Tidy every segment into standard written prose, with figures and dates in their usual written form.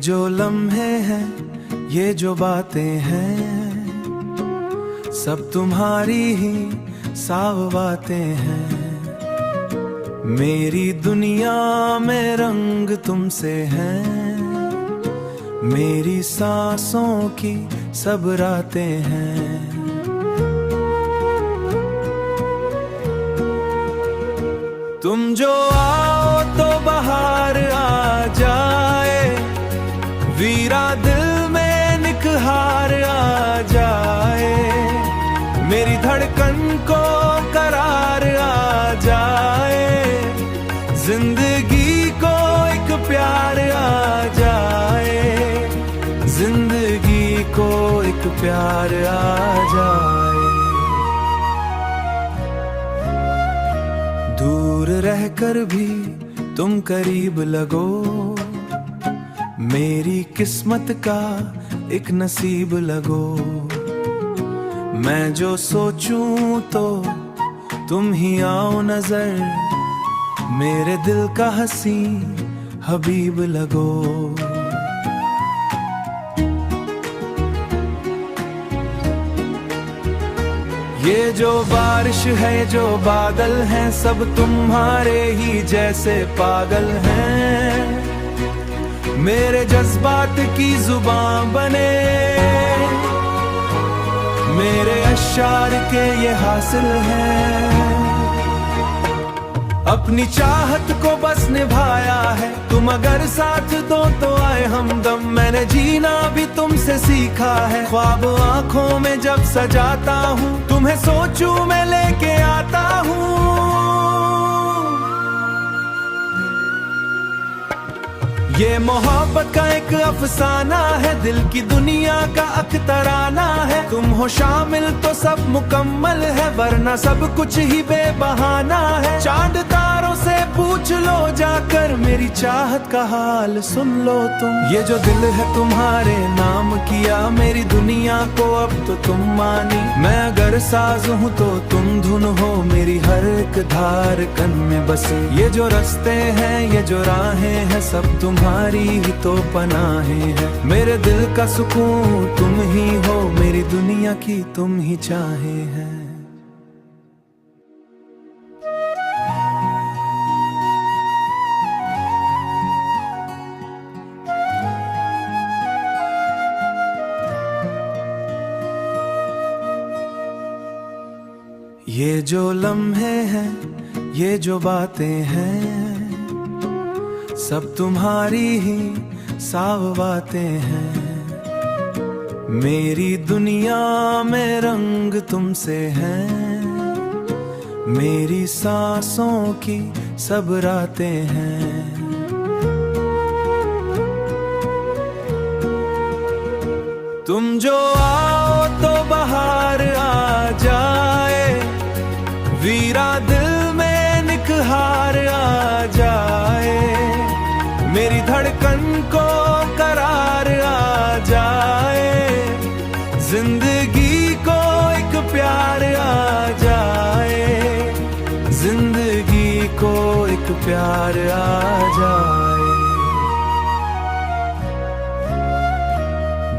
जो लम्हे हैं, ये जो बातें हैं, सब तुम्हारी ही साव बातें हैं। मेरी दुनिया में रंग तुमसे हैं, मेरी सांसों की सब रातें हैं। तुम जो आओ तो बहार आ जाए, वीरा दिल में निखार आ जाए, मेरी धड़कन को करार आ जाए, जिंदगी को एक प्यार आ जाए, जिंदगी को एक प्यार आ जाए। दूर रहकर भी तुम करीब लगो, मेरी किस्मत का एक नसीब लगो। मैं जो सोचूं तो तुम ही आओ नजर, मेरे दिल का हसी हबीब लगो। ये जो बारिश है, जो बादल हैं, सब तुम्हारे ही जैसे पागल हैं। मेरे जज्बात की जुबान बने, मेरे अश्शार के ये हासिल हैं। अपनी चाहत को बस निभाया है, तुम अगर साथ दो तो आए हमदम। मैंने जीना भी तुमसे सीखा है, ख्वाब आंखों में जब सजाता हूँ, तुम्हें सोचूं मैं लेके आता हूँ। ये मोहब्बत का एक अफसाना है, दिल की दुनिया का अख्तराना है। तुम हो शामिल तो सब मुकम्मल है, वरना सब कुछ ही बेबहाना है। चांद तारों से पूछ लो जाकर, मेरी चाहत का हाल सुन लो तुम। ये जो दिल है तुम्हारे नाम किया, मेरी दुनिया को अब तो तुम मानी। मैं अगर साज हूँ तो तुम धुन हो, मेरी हर एक धार कन में बसी। ये जो रास्ते हैं, ये जो राहें हैं, सब तुम्हारी ही तो पनाहें हैं। मेरे दिल का सुकून तुम ही हो, मेरी दुनिया की तुम ही चाहे हैं। ये जो लम्हे हैं, ये जो बातें हैं, सब तुम्हारी ही साव बातें हैं। मेरी दुनिया में रंग तुमसे हैं, मेरी सांसों की सब रातें हैं। तुम जो आओ तो बहार आ जाए, वीरा दिल में निखार आ जाए, मेरी धड़कन को करार आ जाए, जिंदगी को एक प्यार आ जाए, जिंदगी को एक प्यार आ जाए।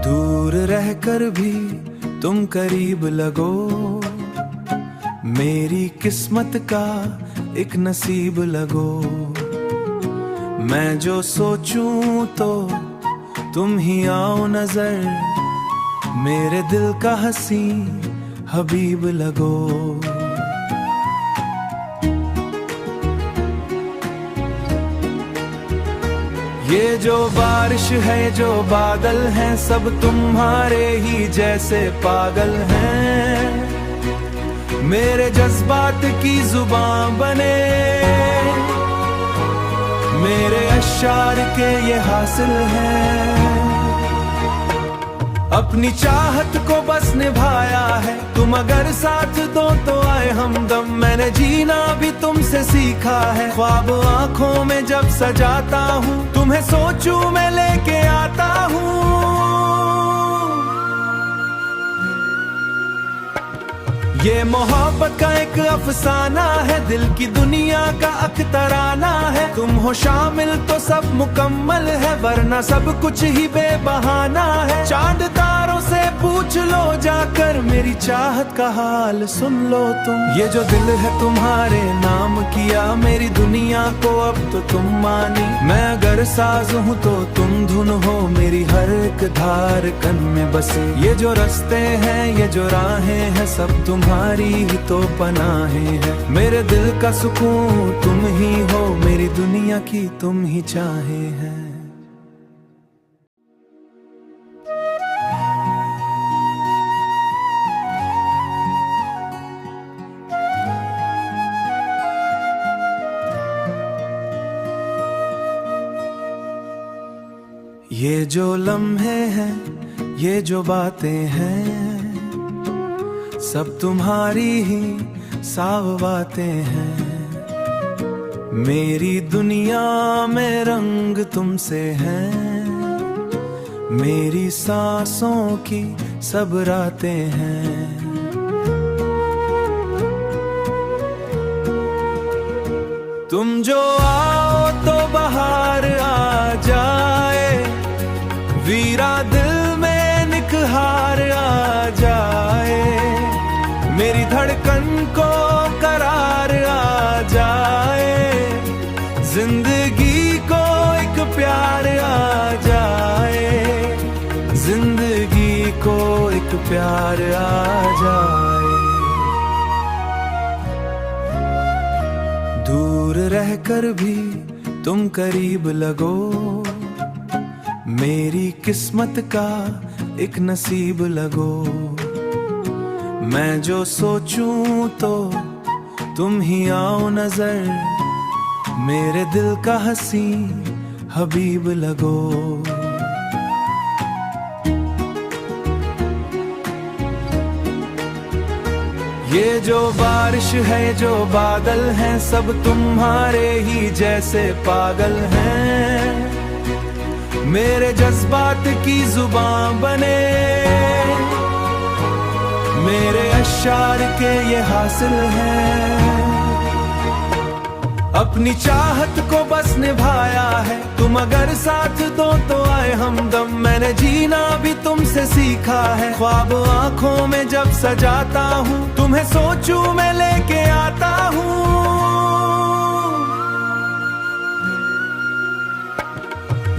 दूर रहकर भी तुम करीब लगो, मेरी किस्मत का एक नसीब लगो। मैं जो सोचूं तो तुम ही आओ नजर, मेरे दिल का हसी हबीब लगो। ये जो बारिश है, जो बादल हैं, सब तुम्हारे ही जैसे पागल हैं। मेरे जज्बात की जुबान बने, मेरे अश्शार के ये हासिल हैं। अपनी चाहत को बस निभाया है, तुम अगर साथ दो तो आए हमदम। मैंने जीना भी तुमसे सीखा है, ख्वाब आंखों में जब सजाता हूँ, तुम्हें सोचूं मैं लेके आता हूँ। ये मोहब्बत का एक अफसाना है, दिल की दुनिया का अख्तराना है। तुम हो शामिल तो सब मुकम्मल है, वरना सब कुछ ही बेबहाना है। चांद तारों से पूछ लो जाकर, मेरी चाहत का हाल सुन लो तुम। ये जो दिल है तुम्हारे नाम किया, मेरी दुनिया को अब तो तुम मानी। मैं अगर साज हूँ तो तुम धुन हो, मेरी हर एक धार कन में बसे। ये जो रास्ते हैं, ये जो राहें हैं, सब तुम्हारी ही तो पनाहें हैं। मेरे दिल का सुकून तुम ही हो, मेरी दुनिया की तुम ही चाहे हैं। ये जो लम्हे हैं, ये जो बातें हैं, सब तुम्हारी ही साव बातें हैं। मेरी दुनिया में रंग तुमसे हैं, मेरी सांसों की सब रातें हैं। तुम जो आओ तो बाहर आ जाए, वीरा दिल में निखार आ जाए। मेरी धड़कन को करार आ जाए, जिंदगी को एक प्यार आ जाए, जिंदगी को एक प्यार आ जाए। दूर रहकर भी तुम करीब लगो, मेरी किस्मत का एक नसीब लगो। मैं जो सोचूं तो तुम ही आओ नजर, मेरे दिल का हंसी हबीब लगो। ये जो बारिश है, जो बादल हैं, सब तुम्हारे ही जैसे पागल हैं। मेरे जज्बात की जुबान बने, मेरे अशार के ये हासिल हैं। अपनी चाहत को बस निभाया है, तुम अगर साथ दो तो आए हमदम। मैंने जीना भी तुमसे सीखा है, ख्वाब आंखों में जब सजाता हूँ, तुम्हें सोचूं मैं लेके आता हूँ।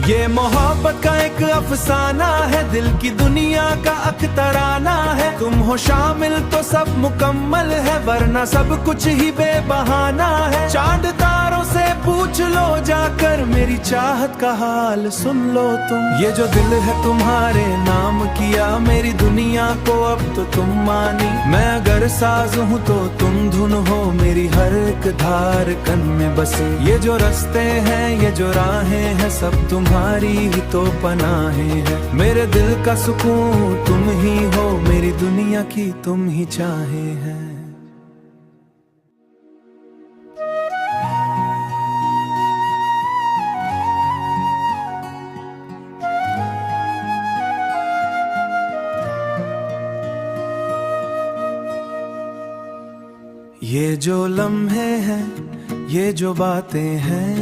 ये मोहब्बत का एक अफसाना है, दिल की दुनिया का अख्तराना है। तुम हो शामिल तो सब मुकम्मल है, वरना सब कुछ ही बेबहाना है। चांद तारों से पूछ लो जाकर, मेरी चाहत का हाल सुन लो तुम। ये जो दिल है तुम्हारे नाम किया, मेरी दुनिया को अब तो तुम मानी। मैं अगर साज हूँ तो तुम धुन हो, मेरी हर एक धार कन में बसे। ये जो रास्ते हैं, ये जो राहें हैं, सब तुम्हारी ही तो पनाहें हैं। मेरे दिल का सुकून तुम ही हो, मेरी दुनिया की तुम ही चाहे हैं। ये जो लम्हे हैं, ये जो बातें हैं,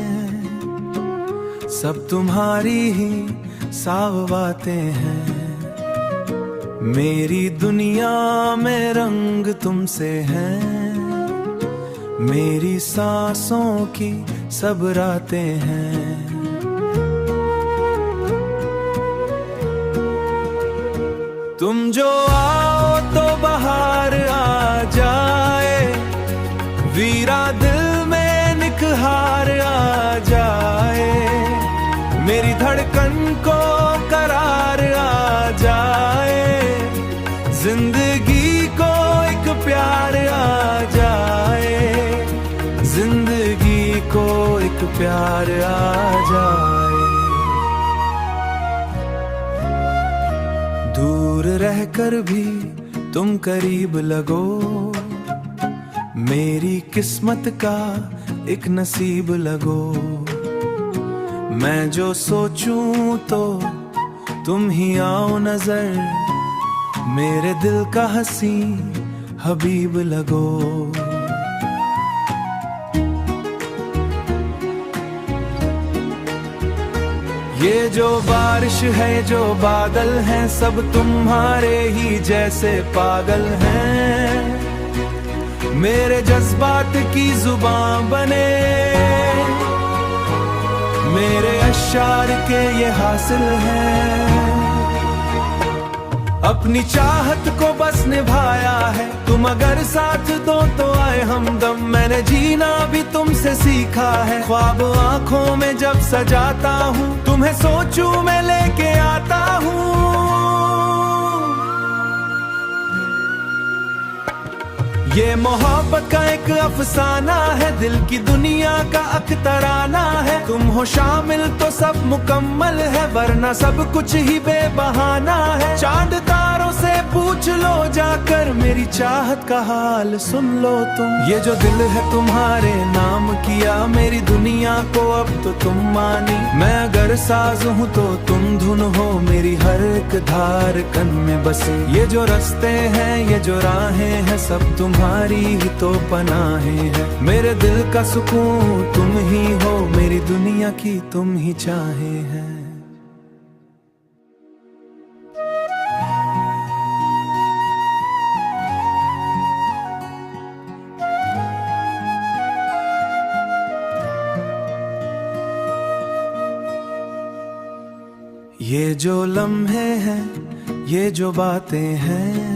सब तुम्हारी ही साव बातें हैं। मेरी दुनिया में रंग तुमसे हैं, मेरी सांसों की सब रातें हैं। तुम जो आओ तो बाहर आ जाए, वीरा दिल में निखार आ जाए। मेरी धड़कन को करार आ जाए, जिंदगी को एक प्यार आ जाए, जिंदगी को एक प्यार आ जाए। दूर रहकर भी तुम करीब लगो, मेरी किस्मत का एक नसीब लगो। मैं जो सोचूं तो तुम ही आओ नजर, मेरे दिल का हंसी हबीब लगो। ये जो बारिश है जो बादल हैं सब तुम्हारे ही जैसे पागल हैं। मेरे जज्बात की जुबान बने, मेरे अश्शार के ये हासिल हैं। अपनी चाहत को बस निभाया है, तुम अगर साथ दो तो आए हमदम। मैंने जीना भी तुमसे सीखा है, ख्वाब आंखों में जब सजाता हूँ तुम्हें सोचूं मैं लेके आता हूँ। ये मोहब्बत का एक अफसाना है, दिल की दुनिया का अख्तराना है। तुम हो शामिल तो सब मुकम्मल है, वरना सब कुछ ही बेबहाना है। चांद तारों से पूछ लो जाकर, मेरी चाहत का हाल सुन लो तुम। ये जो दिल है तुम्हारे नाम किया, मेरी दुनिया को अब तो तुम मानी। मैं अगर साज हूँ तो तुम धुन हो, मेरी हर एक धार कन में बसे। ये जो रास्ते हैं ये जो राहें हैं सब तुम्हारी ही तो पनाहें हैं। मेरे दिल का सुकून तुम ही हो, मेरी दुनिया की तुम ही चाहे हैं। ये जो लम्हे हैं ये जो बातें हैं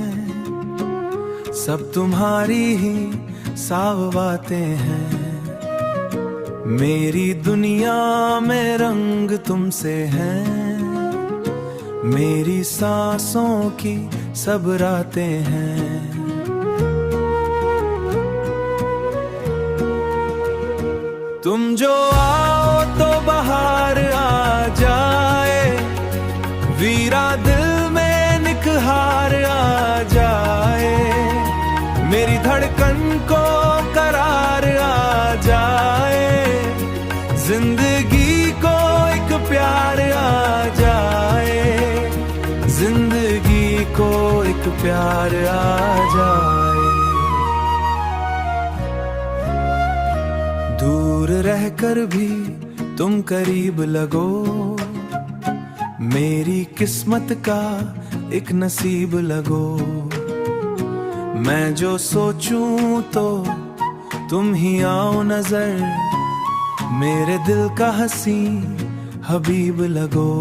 सब तुम्हारी ही साव बातें हैं। मेरी दुनिया में रंग तुमसे हैं, मेरी सांसों की सब रातें हैं। तुम जो आओ तो बहार आ जाए, वीरा दिल में निखार आ जाए। मेरी धड़कन को करार आ जाए, जिंदगी को एक प्यार आ जाए। जिंदगी को एक प्यार आ जाए। दूर रहकर भी तुम करीब लगो, मेरी किस्मत का एक नसीब लगो। मैं जो सोचूं तो तुम ही आओ नजर, मेरे दिल का हंसी हबीब लगो।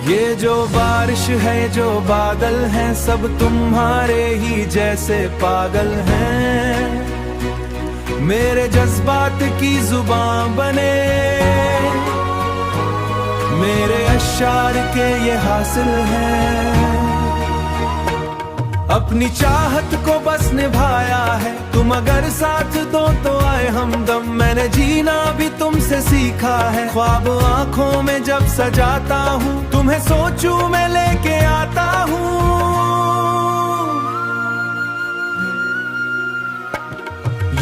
ये जो बारिश है जो बादल हैं सब तुम्हारे ही जैसे पागल हैं। मेरे जज्बात की जुबान बने, मेरे अश्शार के ये हासिल हैं। अपनी चाहत को बस निभाया है, तुम अगर साथ दो तो आए हमदम। मैंने जीना भी तुमसे सीखा है, ख्वाब आंखों में जब सजाता हूँ तुम्हें सोचूं मैं लेके आता हूँ।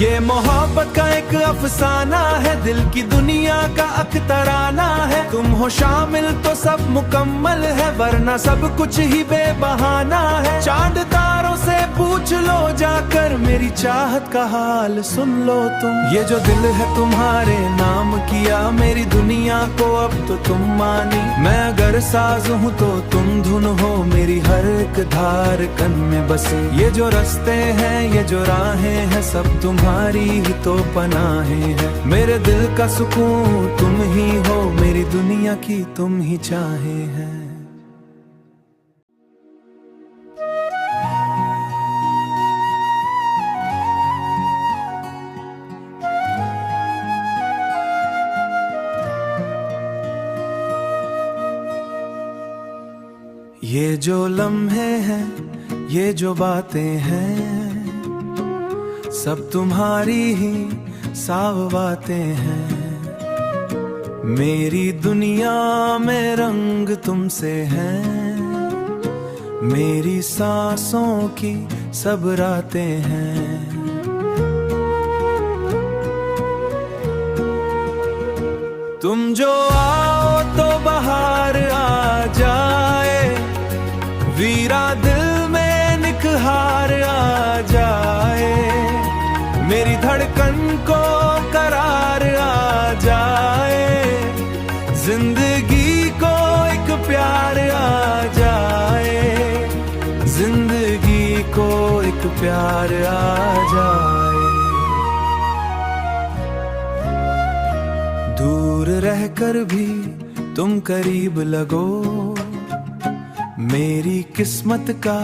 ये मोहब्बत का एक अफसाना है, दिल की दुनिया का अख्तराना है। तुम हो शामिल तो सब मुकम्मल है, वरना सब कुछ ही बेबहाना है। चांद तारों से पूछ लो जाकर, मेरी चाहत का हाल सुन लो तुम। ये जो दिल है तुम्हारे नाम किया, मेरी दुनिया को अब तो तुम मानी। मैं अगर साज हूँ तो तुम धुन हो, मेरी हर एक धार कन में बसे। ये जो रास्ते हैं ये जो राहें हैं सब तुम्हारी ही तो पनाहें हैं। मेरे दिल का सुकून तुम ही हो, मेरी दुनिया की तुम ही चाहे हैं। ये जो लम्हे हैं ये जो बातें हैं सब तुम्हारी ही साव बातें हैं। मेरी दुनिया में रंग तुमसे हैं, मेरी सांसों की सब रातें हैं। तुम जो आओ तो बहार आ वीरा दिल में निखार आ जाए, मेरी धड़कन को करार आ जाए, जिंदगी को एक प्यार आ जाए, जिंदगी को एक प्यार आ जाए। दूर रहकर भी तुम करीब लगो, मेरी किस्मत का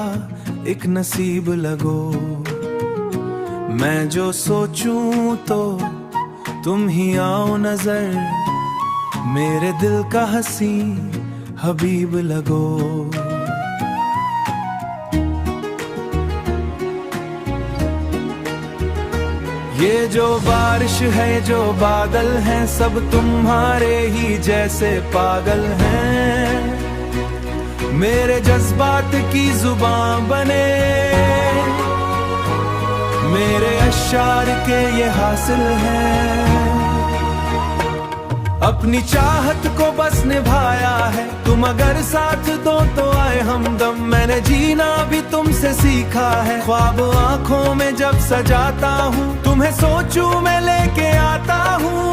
एक नसीब लगो। मैं जो सोचूं तो तुम ही आओ नजर, मेरे दिल का हंसी हबीब लगो। ये जो बारिश है जो बादल हैं, सब तुम्हारे ही जैसे पागल हैं। मेरे जज्बात की जुबान बने, मेरे अश्शार के ये हासिल हैं। अपनी चाहत को बस निभाया है, तुम अगर साथ दो तो आए हमदम। मैंने जीना भी तुमसे सीखा है, ख्वाब आंखों में जब सजाता हूँ, तुम्हें सोचूं मैं लेके आता हूँ।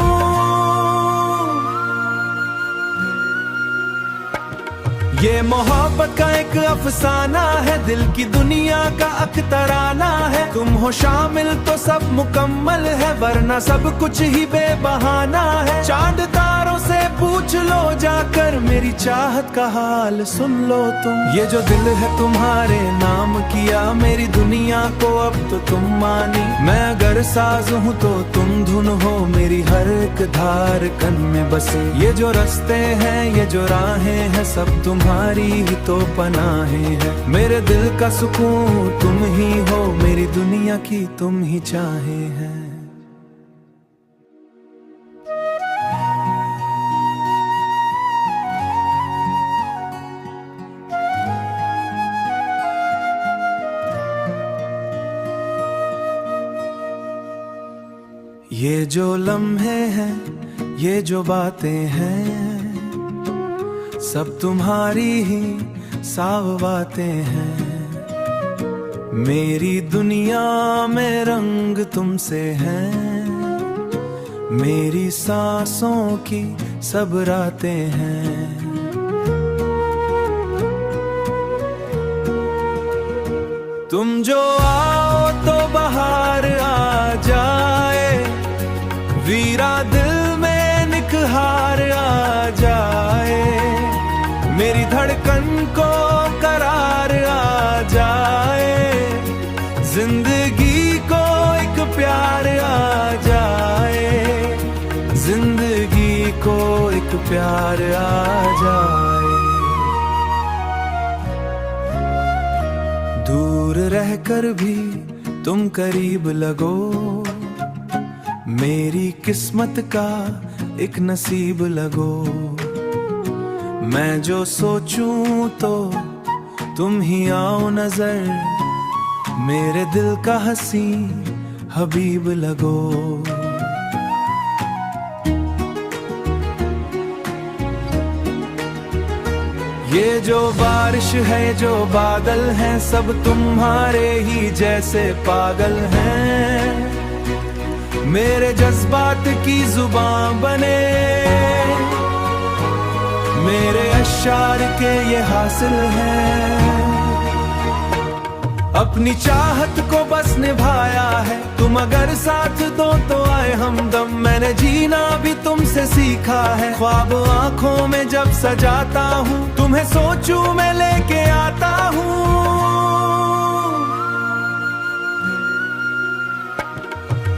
ये मोहब्बत का एक अफसाना है, दिल की दुनिया का अख्तराना है। तुम हो शामिल तो सब मुकम्मल है, वरना सब कुछ ही बेबहाना है। चांद तारों से पूछ लो जाकर, मेरी चाहत का हाल सुन लो तुम। ये जो दिल है तुम्हारे नाम किया, मेरी दुनिया को अब तो तुम मानी। मैं अगर साज हूँ तो तुम धुन हो, मेरी हर एक धार कन में बसे। ये जो रास्ते हैं ये जो राहें हैं, सब तुम्हारी ही तो पनाहें हैं। मेरे दिल का सुकून तुम ही हो, मेरी दुनिया की तुम ही चाहे हैं। ये जो लम्हे हैं ये जो बातें हैं, सब तुम्हारी ही साव बातें हैं। मेरी दुनिया में रंग तुमसे हैं, मेरी सांसों की सब रातें हैं। तुम जो आओ तो बहार आ जाए, वीरा दिल में निखार आ जाए, मेरी धड़कन को करार आ जाए, जिंदगी को एक प्यार आ जाए, जिंदगी को एक प्यार आ जाए। दूर रहकर भी तुम करीब लगो, मेरी किस्मत का एक नसीब लगो। मैं जो सोचूं तो तुम ही आओ नजर, मेरे दिल का हंसी हबीब लगो। ये जो बारिश है जो बादल हैं, सब तुम्हारे ही जैसे पागल हैं। मेरे जज्बात की जुबान बने, मेरे अश्शार के ये हासिल हैं। अपनी चाहत को बस निभाया है, तुम अगर साथ दो तो आए हमदम। मैंने जीना भी तुमसे सीखा है, ख्वाब आंखों में जब सजाता हूँ, तुम्हें सोचूं मैं लेके आता हूँ।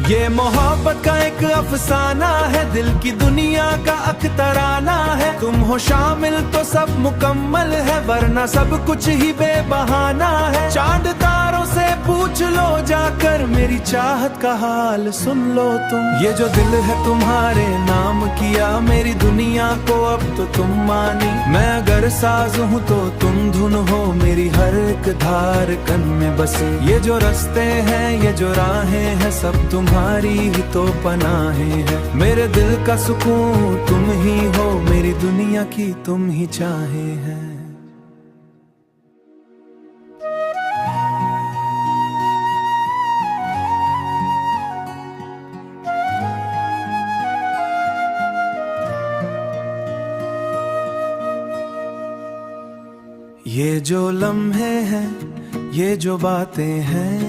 ये मोहब्बत का एक अफसाना है, दिल की दुनिया का अख्तराना है। तुम हो शामिल तो सब मुकम्मल है, वरना सब कुछ ही बेबहाना है। चांद तारों से पूछ लो जाकर, मेरी चाहत का हाल सुन लो तुम। ये जो दिल है तुम्हारे नाम किया, मेरी दुनिया को अब तो तुम मानी। मैं अगर साज हूँ तो तुम धुन हो, मेरी हर एक धार कन में बसे। ये जो रास्ते हैं ये जो राहें हैं, सब तुम्हारी ही तो पनाहें हैं। मेरे दिल का सुकून तुम ही हो, मेरी दुनिया की तुम ही चाहे हैं। ये जो लम्हे हैं, ये जो बातें हैं,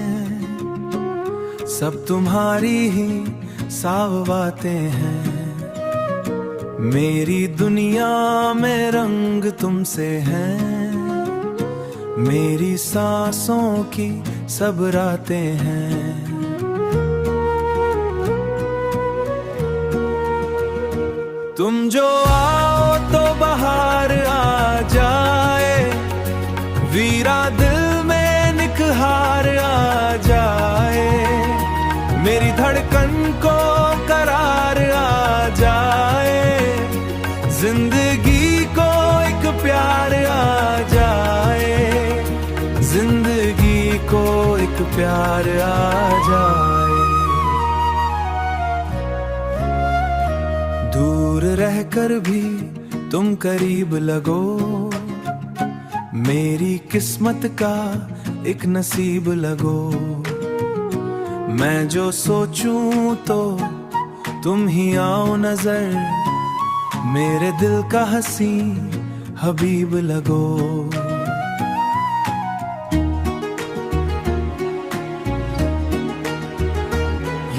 सब तुम्हारी ही साव बातें हैं। मेरी दुनिया में रंग तुमसे हैं, मेरी सांसों की सब रातें हैं। तुम जो आओ तो बाहर आ जाए, वीरा दिल में निखार आ जाए, मेरी धड़कन को करार आ जाए, जिंदगी को एक प्यार आ जाए, जिंदगी को एक प्यार आ जाए। दूर रहकर भी तुम करीब लगो, मेरी किस्मत का एक नसीब लगो। मैं जो सोचूं तो तुम ही आओ नजर, मेरे दिल का हंसी हबीब लगो।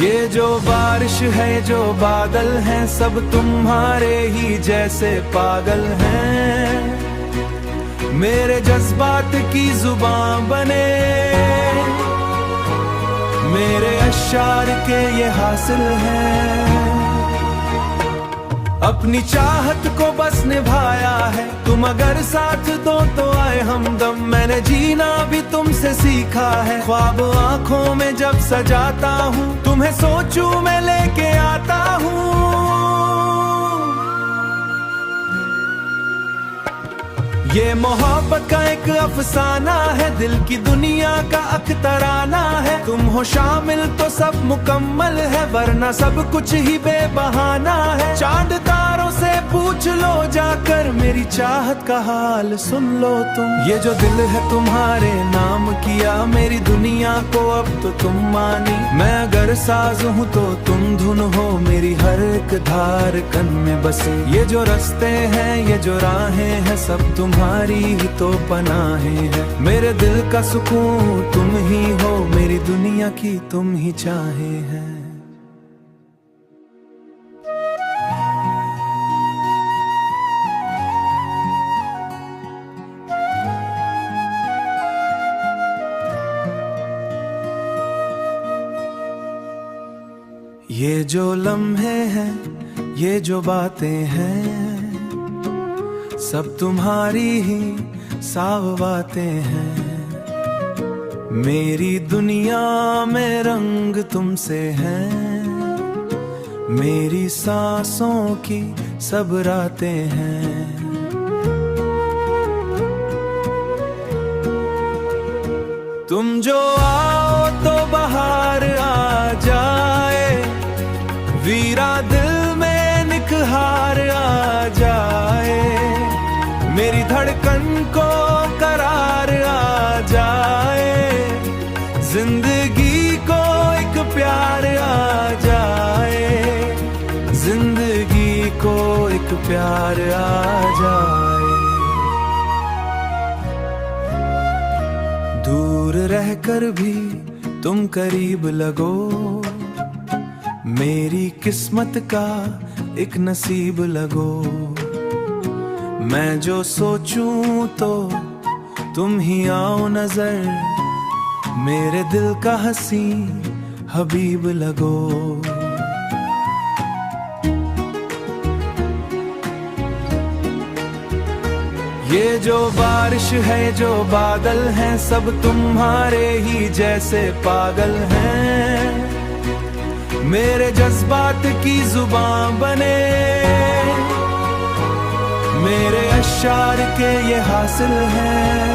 ये जो बारिश है, जो बादल हैं, सब तुम्हारे ही जैसे पागल हैं। मेरे जज्बात की जुबान बने, मेरे अशार के ये हासिल हैं। अपनी चाहत को बस निभाया है, तुम अगर साथ दो तो आए हमदम। मैंने जीना भी तुमसे सीखा है, ख्वाब आंखों में जब सजाता हूँ, तुम्हें सोचूं मैं लेके आता हूँ। ये मोहब्बत का एक अफसाना है, दिल की दुनिया का अख्तराना है। तुम हो शामिल तो सब मुकम्मल है, वरना सब कुछ ही बेबहाना है। चांद तारों से पूछ लो जाकर, मेरी चाहत का हाल सुन लो तुम। ये जो दिल है तुम्हारे नाम किया, मेरी दुनिया को अब तो तुम मानी। मैं अगर साज हूँ तो तुम धुन हो, मेरी हर एक धार कन में बसी। ये जो रास्ते हैं, ये जो राहें हैं, सब तुम्हारी ही तो पनाहें हैं। मेरे दिल का सुकून तुम ही हो, मेरी दुनिया की तुम ही चाहें हैं। ये जो लम्हे हैं, ये जो बातें हैं, सब तुम्हारी ही साव बातें हैं। मेरी दुनिया में रंग तुमसे हैं, मेरी सांसों की सब रातें हैं। तुम जो आओ तो बाहर आ जाए, वीरा दिल में निखार आ जाए, मेरी धड़कन को करार आ जाए, जिंदगी को एक प्यार आ जाए, जिंदगी को एक प्यार आ जाए। दूर रहकर भी तुम करीब लगो, मेरी किस्मत का एक नसीब लगो। मैं जो सोचूं तो तुम ही आओ नजर, मेरे दिल का हंसी हबीब लगो। ये जो बारिश है, जो बादल हैं, सब तुम्हारे ही जैसे पागल हैं। मेरे जज्बात की जुबान बने, मेरे अशार के ये हासिल हैं।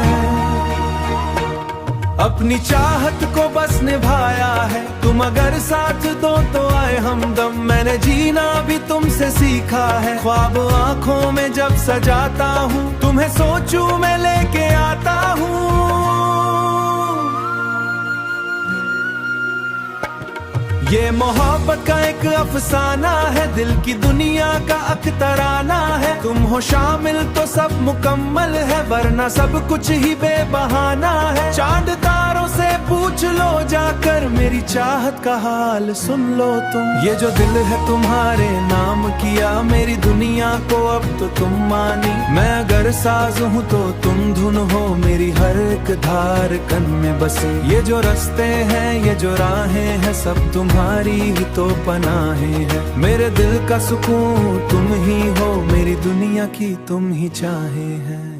अपनी चाहत को बस निभाया है, तुम अगर साथ दो तो आए हमदम। मैंने जीना भी तुमसे सीखा है, ख्वाब आंखों में जब सजाता हूँ, तुम्हें सोचूं मैं लेके आता हूँ। ये मोहब्बत का एक अफसाना है, दिल की दुनिया का अख्तराना है। तुम हो शामिल तो सब मुकम्मल है, वरना सब कुछ ही बेबहाना है। चांद तारों से पूछ लो जाकर, मेरी चाहत का हाल सुन लो तुम। ये जो दिल है तुम्हारे नाम किया, मेरी दुनिया को अब तो तुम मानी। मैं अगर साज हूँ तो तुम धुन हो, मेरी हर एक धार कन में बसी। ये जो रास्ते हैं, ये जो राहें हैं, सब तुम्हारी ही तो पनाहें हैं। मेरे दिल का सुकून तुम ही हो, मेरी दुनिया की तुम ही चाहे हैं।